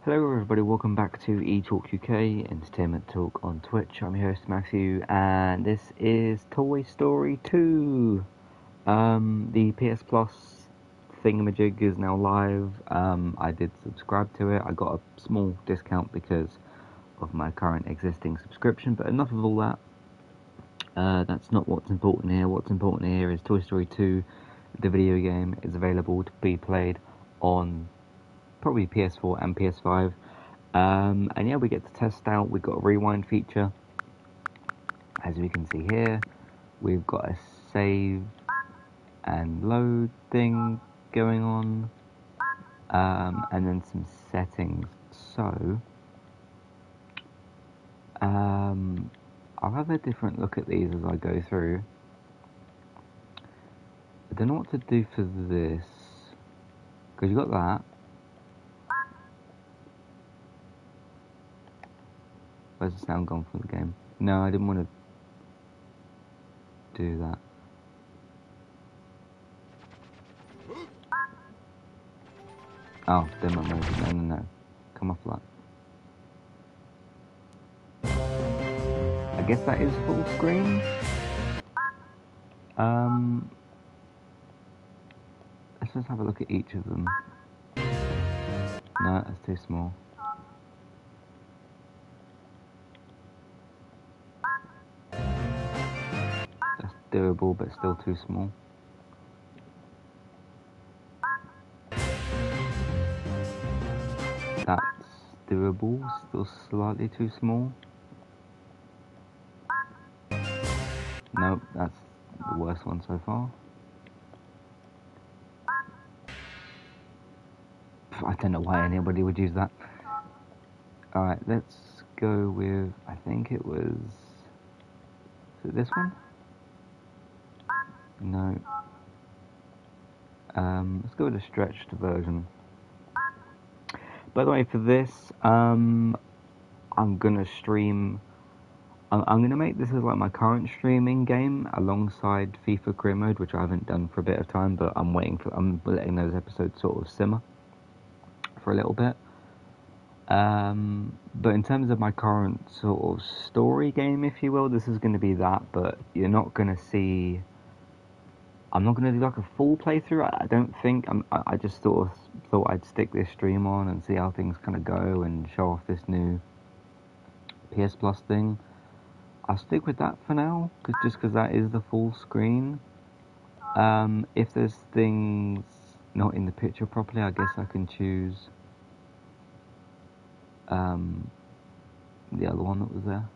Hello everybody, welcome back to eTalk UK, Entertainment Talk on Twitch. I'm your host Matthew, and this is Toy Story 2. The PS Plus thingamajig is now live. I did subscribe to it. I got a small discount because of my current existing subscription, but enough of all that. That's not what's important here. What's important here is Toy Story 2, the video game, is available to be played on probably PS4 and PS5. And yeah, we get to test out. We've got a rewind feature, as we can see here. We've got a save and load thing going on, and then some settings. So I'll have a different look at these as I go through. I don't know what to do for this, because you got that. Where's the sound gone from the game? No, I didn't want to do that. Oh, demo mode. No. Come off that. I guess that is full screen. Let's just have a look at each of them. No, that's too small. That's doable, but still too small. That's doable, still slightly too small. Nope, that's the worst one so far. I don't know why anybody would use that. Alright, let's go with, I think it was... Is it this one? No. Let's go with a stretched version. By the way, for this, I'm gonna stream... I'm gonna make this as like my current streaming game alongside FIFA Career Mode, which I haven't done for a bit of time, but I'm letting those episodes sort of simmer for a little bit. But in terms of my current sort of story game, if you will, this is going to be that, but you're not going to see... I'm not going to do like a full playthrough, I don't think. I just sort of thought I'd stick this stream on and see how things kind of go and show off this new PS Plus thing. I'll stick with that for now, just because that is the full screen. If there's things not in the picture properly, I guess I can choose the other one that was there.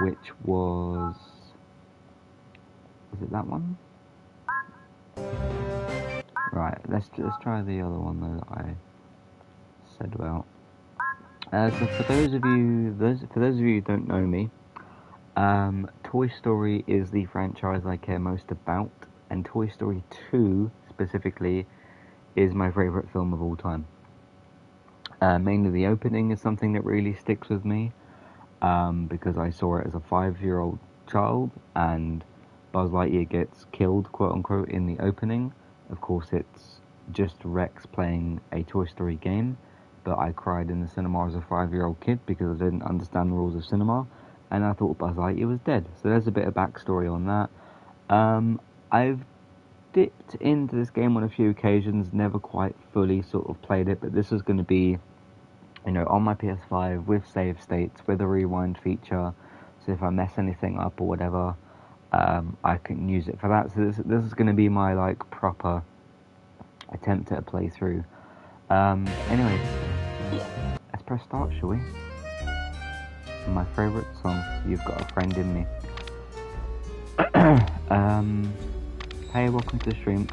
Which was it that one? Right, let's try the other one that I said about. So for those of you who don't know me, Toy Story is the franchise I care most about, and Toy Story 2 specifically is my favourite film of all time. Mainly the opening is something that really sticks with me, because I saw it as a 5-year-old child, and Buzz Lightyear gets killed, quote unquote, in the opening. Of course, it's just Rex playing a Toy Story game, but I cried in the cinema as a 5-year-old kid because I didn't understand the rules of cinema, and I thought Buzz Lightyear was dead. So there's a bit of backstory on that. I've dipped into this game on a few occasions, never quite fully sort of played it, but this is going to be, you know, on my PS5 with save states, with a rewind feature, so if I mess anything up or whatever, I can use it for that. So this is going to be my like proper attempt at a playthrough. Anyway, let's press start, shall we? My favourite song, You've Got a Friend in Me. Hey, welcome to the stream.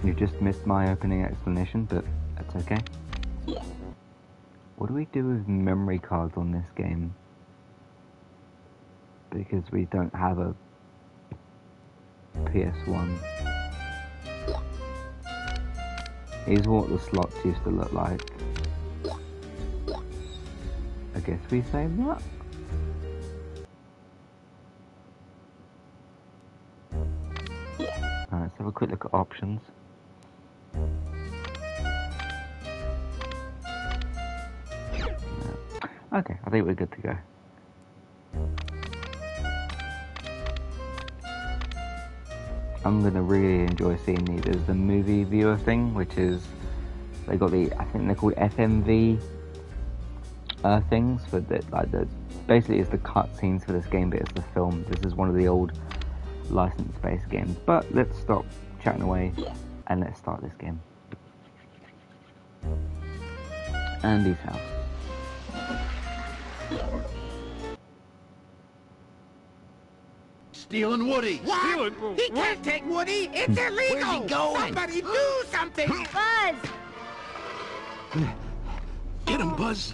You just missed my opening explanation, but that's okay. What do we do with memory cards on this game? Because we don't have a PS1. Here's what the slots used to look like. I guess we save that. quick look at options. Okay, I think we're good to go. I'm gonna really enjoy seeing these. There's the movie viewer thing, which is they got the, I think they're called FMV things for the basically it's the cutscenes for this game, but it's the film. This is one of the old license-based games. But let's stop chatting away and let's start this game. Andy's house. Stealing Woody! What? He can't take Woody! It's illegal! Where's he going? Somebody do something! Buzz! Get him, Buzz!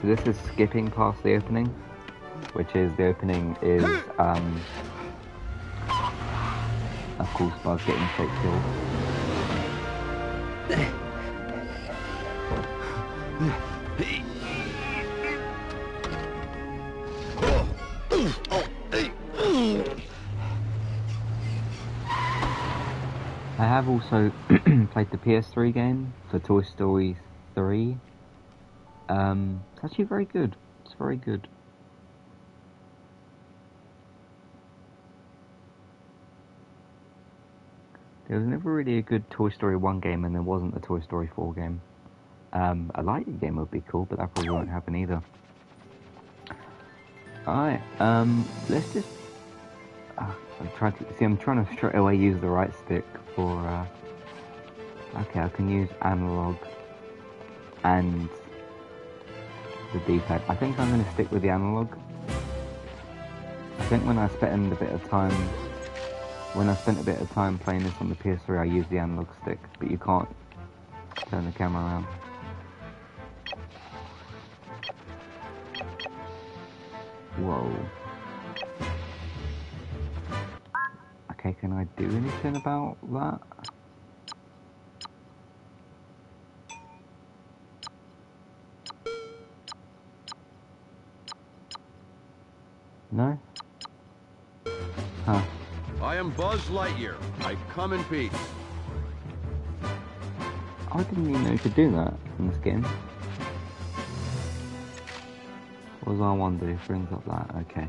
So this is skipping past the opening, which is the opening is of course Buzz getting fake killed. I have also played the PS3 game for Toy Story 3. It's actually very good. It's very good. There was never really a good Toy Story 1 game, and there wasn't a Toy Story 4 game. A Lightyear game would be cool, but that probably won't happen either. Alright, let's just... I'm trying to straight away use the right stick for... Okay, I can use analog and the D-pad. I think I'm going to stick with the analog. I think when I spent a bit of time playing this on the PS3, I used the analog stick, but you can't turn the camera around. Whoa. Okay, can I do anything about that? No? Huh. I am Buzz Lightyear. I come in peace. I didn't even know you could do that in this game. What does R1 do? Brings up that. Okay.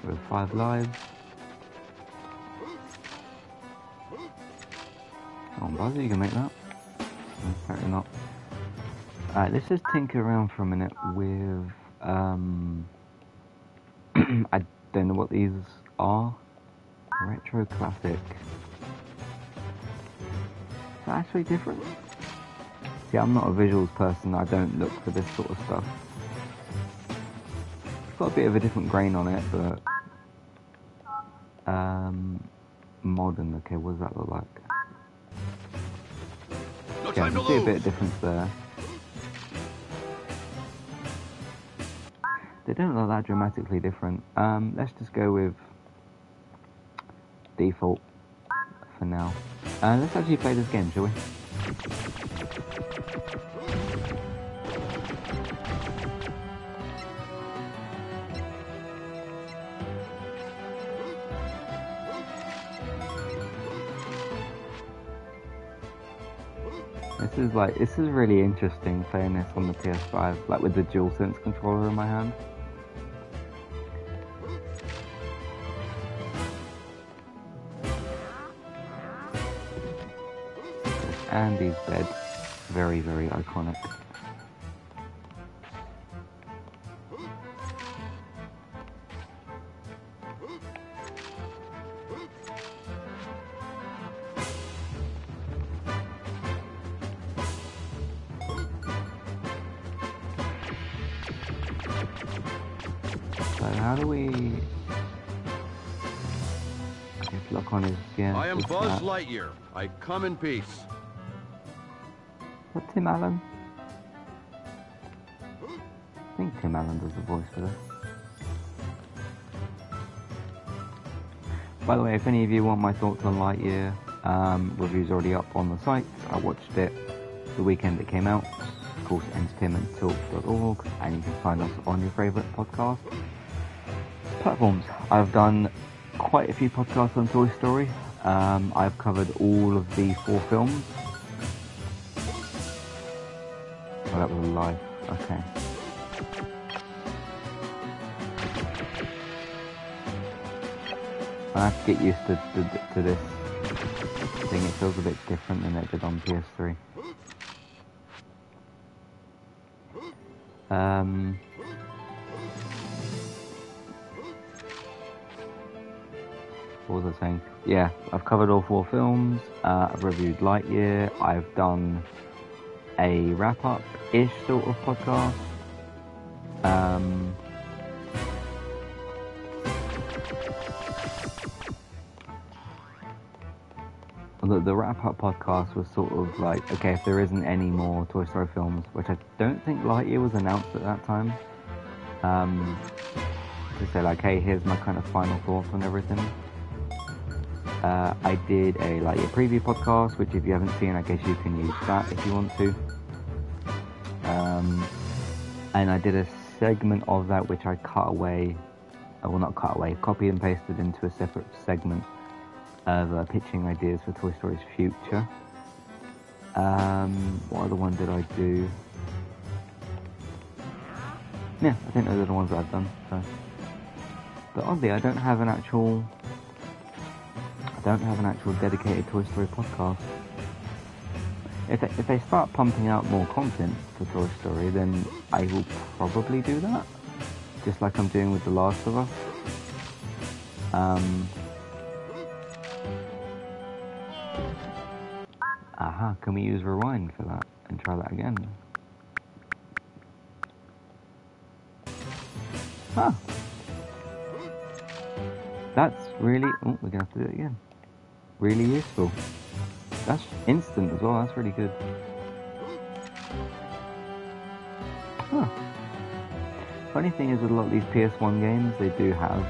With 5 lives. Come on, Buzz, you can make that. No, apparently not. Alright, let's just tinker around for a minute with, I don't know what these are. Retro classic. Is that actually different? See, I'm not a visuals person, I don't look for this sort of stuff. It's got a bit of a different grain on it, but... modern, okay, what does that look like? Okay, I can see a bit of difference there. They don't look that dramatically different. Let's just go with default for now. Let's actually play this game, shall we? This is really interesting playing this on the PS5, like with the DualSense controller in my hand. Andy's bed, very, very iconic. So how do we... If lock on is, yeah. I am Buzz Lightyear. I come in peace. Is that Tim Allen? I think Tim Allen does the voice for this. By the way, if any of you want my thoughts on Lightyear, review's already up on the site. I watched it the weekend it came out. Of course, entertainmenttalk.org, and you can find us on your favourite podcast Platforms. I've done quite a few podcasts on Toy Story. I've covered all of the 4 films. Oh, that was a lie. Okay. I have to get used to this thing. It feels a bit different than it did on PS3. What was I saying? Yeah, I've covered all 4 films. I've reviewed Lightyear. I've done a wrap-up-ish sort of podcast. The wrap-up podcast was sort of like, okay, if there isn't any more Toy Story films, which I don't think Lightyear was announced at that time, to say like, hey, here's my kind of final thoughts on everything. I did a Lightyear preview podcast, which if you haven't seen, I guess you can use that if you want to. And I did a segment of that which I cut away, well not cut away, copy and pasted into a separate segment of pitching ideas for Toy Story's future. What other one did I do? Yeah, I think those are the ones that I've done. So. But oddly, I don't have an actual dedicated Toy Story podcast. If they start pumping out more content for Toy Story, then I will probably do that, just like I'm doing with The Last of Us. Can we use rewind for that and try that again? Huh. That's really... Oh, we're going to have to do it again. Really useful. That's instant as well, that's really good. Huh. Funny thing is with a lot of these PS1 games, they do have...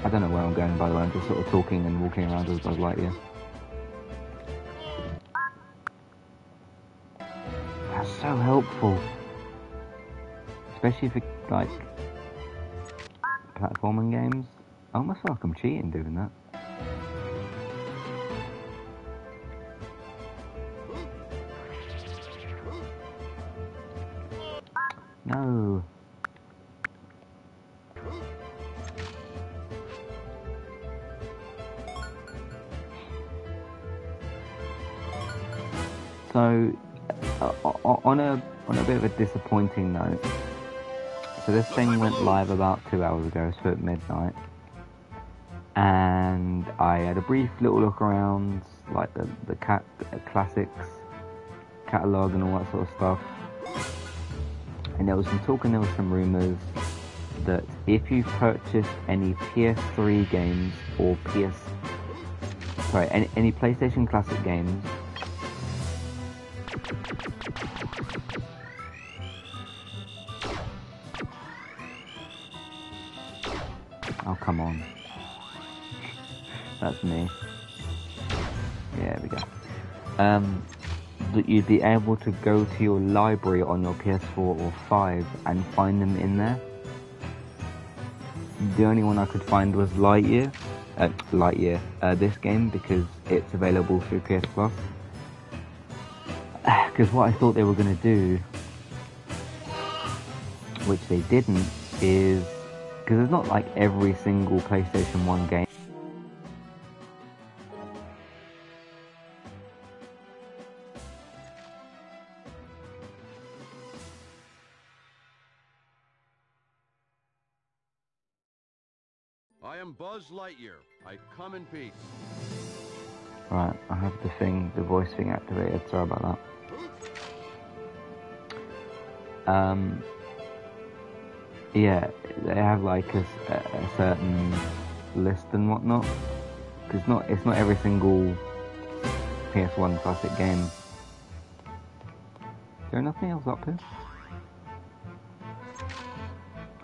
I don't know where I'm going, by the way, I'm just sort of talking and walking around as Buzz Lightyear. That's so helpful. Especially for, like, platforming games. I almost feel like I'm cheating doing that. No. So, on a bit of a disappointing note, so this thing went live about 2 hours ago, so at midnight, and I had a brief little look around, like the classics catalogue and all that sort of stuff, and there was some talk and there was some rumours that if you purchased any PS3 games or any PlayStation Classic games, oh come on, that's me. Yeah, there we go. That you'd be able to go to your library on your PS4 or 5 and find them in there. The only one I could find was Lightyear, this game, because it's available through PS Plus. Because what I thought they were going to do, which they didn't, is, because it's not like every single PlayStation 1 game I am Buzz Lightyear. I come in peace. Right, I have the voice thing activated, sorry about that. Yeah, they have like a certain list and whatnot, because it's not every single PS1 classic game. Is there nothing else up here?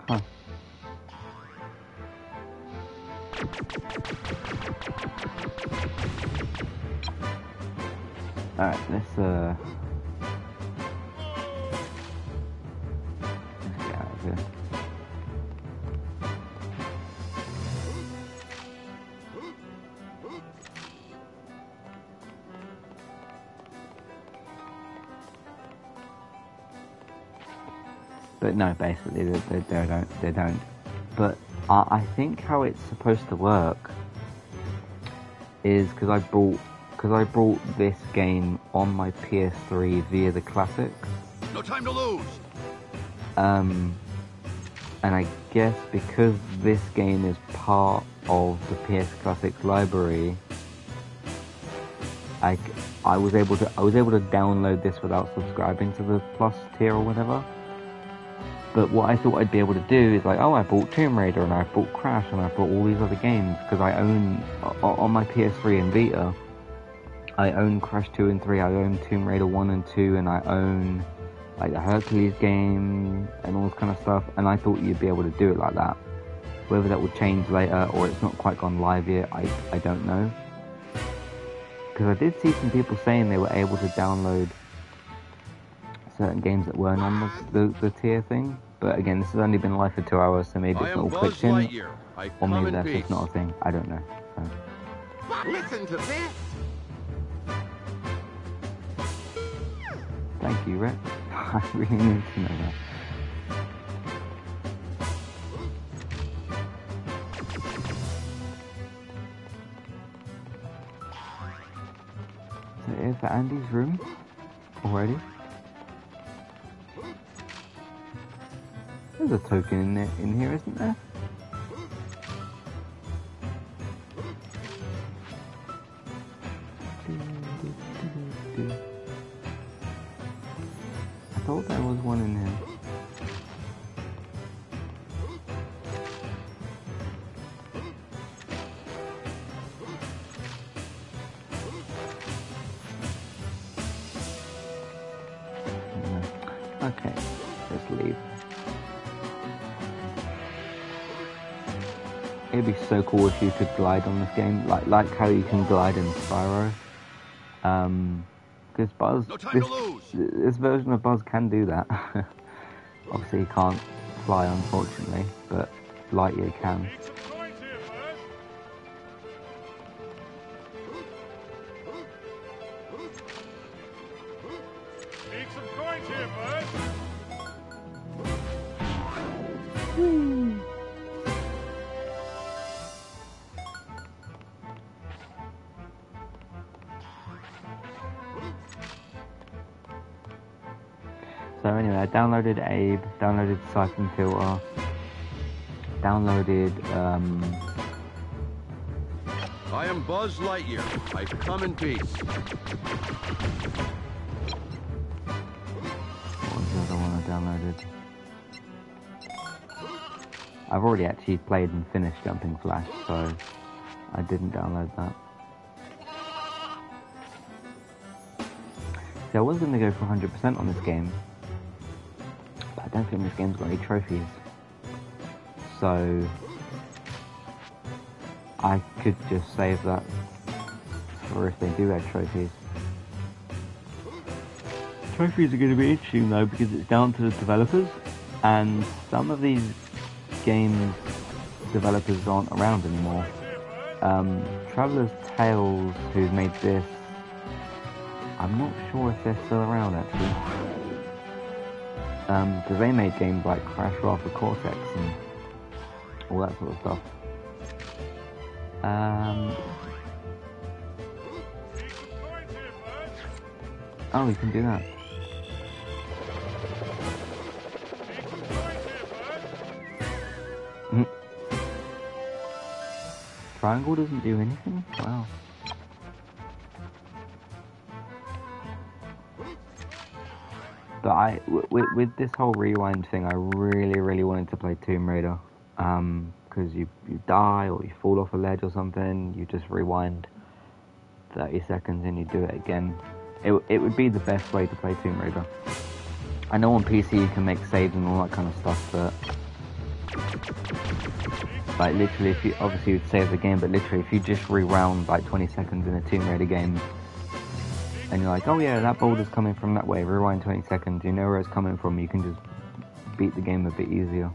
Huh. Alright, let's get out of here. but no, basically they don't. But I think how it's supposed to work is because I brought this game on my PS3 via the classics. No time to lose. And I guess because this game is part of the PS Classics library, I was able to download this without subscribing to the Plus tier or whatever. But what I thought I'd be able to do is like, oh, I bought Tomb Raider and I bought Crash and I bought all these other games because I own on my PS3 and Vita. I own Crash 2 and 3. I own Tomb Raider 1 and 2, and I own like the Hercules game and all this kind of stuff. And I thought you'd be able to do it like that. Whether that will change later or it's not quite gone live yet, I don't know. Because I did see some people saying they were able to download certain games that weren't on the tier thing. But again, this has only been live for 2 hours, so maybe it's not all clicked in. Or maybe that's just not a thing. I don't know. So. Listen to this. Thank you, Rick. I really need to know that. So is that Andy's room already? There's a token in here, isn't there? I thought there was one in here. No. Okay, let's leave. It'd be so cool if you could glide on this game, like how you can glide in Spyro. Because Buzz, this version of Buzz can do that. Obviously, he can't fly, unfortunately, but Lightyear can. Need some coins here, bud. So anyway, I downloaded Abe, downloaded Siphon Filter, downloaded, I am Buzz Lightyear. I come in peace. what was the other one I downloaded? I've already actually played and finished Jumping Flash, so I didn't download that. So I was going to go for 100% on this game, but I don't think this game's got any trophies. So I could just save that for if they do add trophies. Trophies are going to be interesting though, because it's down to the developers, and some of these games developers aren't around anymore. Traveller's Tales, who's made this, I'm not sure if they're still around actually. Because they made games like Crash Wrath of Cortex and all that sort of stuff. Oh, we can do that. Triangle doesn't do anything? Wow. But with this whole rewind thing, I really wanted to play Tomb Raider. Because you die or you fall off a ledge or something, you just rewind 30 seconds and you do it again. It would be the best way to play Tomb Raider. I know on PC you can make saves and all that kind of stuff, but like literally, if you obviously you'd save the game, but literally if you just rewound like 20 seconds in a Tomb Raider game, and you're like, oh yeah, that boulder's coming from that way, rewind 20 seconds, you know where it's coming from, you can just beat the game a bit easier.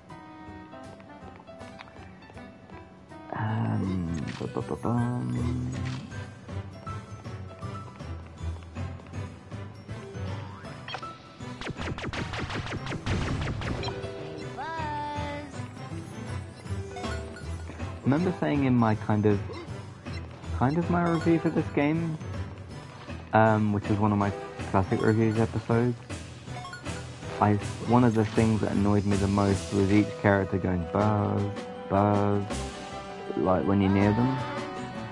remember saying in my kind of my review for this game, which was one of my classic reviews episodes, one of the things that annoyed me the most was each character going buzz, buzz, like when you're near them.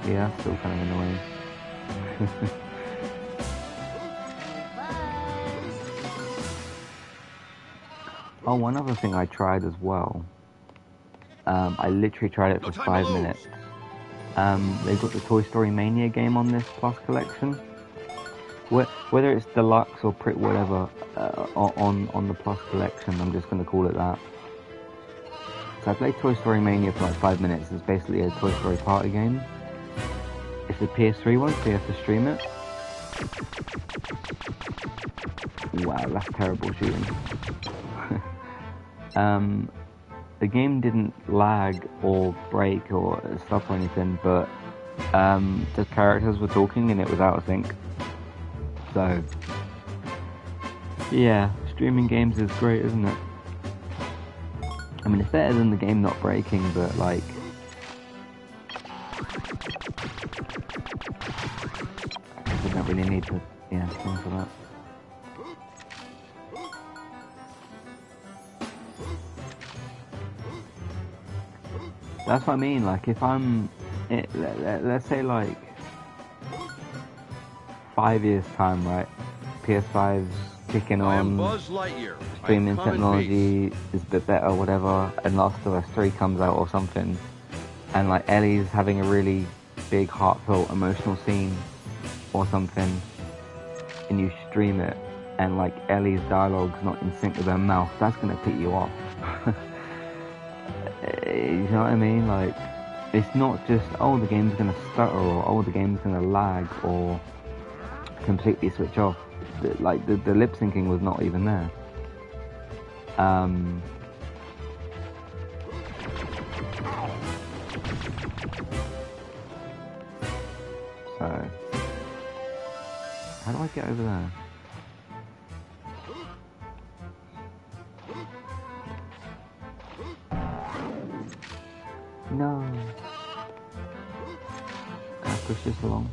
Yeah, that's still kind of annoying. Oh, one other thing I tried as well. I literally tried it for 5 minutes. They've got the Toy Story Mania game on this Plus collection. Whether it's deluxe or whatever on the Plus collection, I'm just going to call it that. So I played Toy Story Mania for like 5 minutes. It's basically a Toy Story party game. It's a PS3 one, so you have to stream it. Wow, that's terrible shooting. The game didn't lag or break or stop or anything, but the characters were talking and it was out of sync. So, yeah, streaming games is great, isn't it? I mean, it's better than the game not breaking, but like... I don't really need to, think for that. That's what I mean, like, if let's say, like, 5 years' time, right? PS5's kicking on, streaming technology is a bit better, whatever, and Last of Us 3 comes out or something, and, like, Ellie's having a really big, heartfelt, emotional scene or something, and you stream it, and, like, Ellie's dialogue's not in sync with her mouth, that's gonna put you off. You know what I mean? Like, it's not just, oh, the game's gonna stutter, or oh, the game's gonna lag, or completely switch off. The lip syncing was not even there. So, how do I get over there? No. Can I push this along?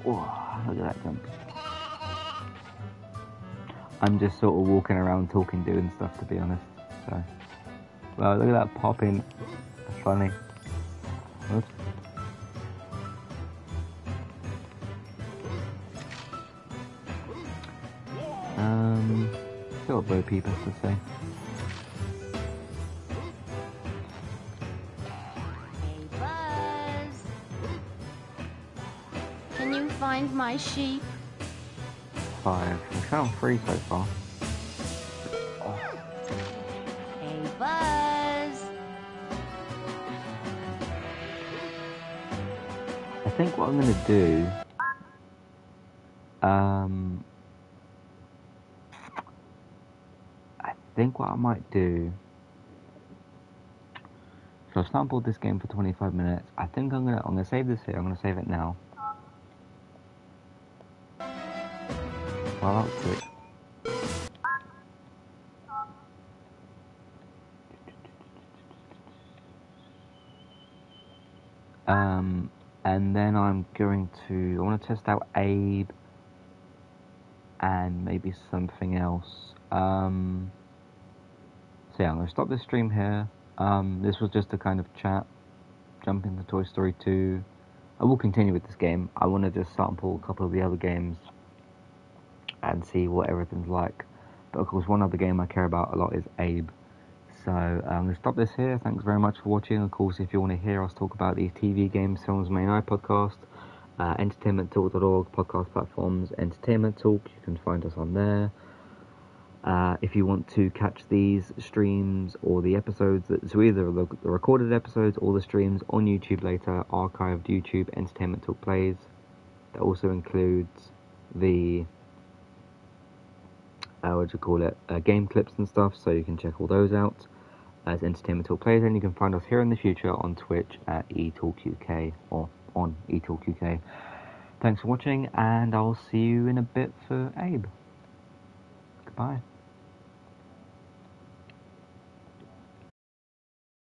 Oh, look at that jump. I'm just sort of walking around talking, doing stuff, to be honest. So, well, look at that popping. That's funny. Oops. See what Bo Peep has to say. Hey, Buzz. Can you find my sheep? 5. We found 3 so far. Hey, Buzz. I think what I'm gonna do, I think what I might do, so I've sampled this game for 25 minutes. I think I'm gonna save this here. I'm gonna save it now. Well, that was quick. And then I want to test out Abe and maybe something else. So yeah, I'm going to stop this stream here. This was just a kind of chat, jump into Toy Story 2. I will continue with this game. I want to just sample a couple of the other games and see what everything's like. But of course, one other game I care about a lot is Abe. So I'm going to stop this here. Thanks very much for watching. Of course, if you want to hear us talk about these TV games, Films Main Eye podcast, entertainmenttalk.org, podcast platforms, Entertainment Talk, you can find us on there. If you want to catch these streams or the episodes, so either the recorded episodes or the streams on YouTube later, archived YouTube Entertainment Talk plays. That also includes the game clips and stuff, so you can check all those out as Entertainment Talk plays, and you can find us here in the future on Twitch at eTalkUK or on eTalkUK. Thanks for watching, and I'll see you in a bit for Abe. Goodbye.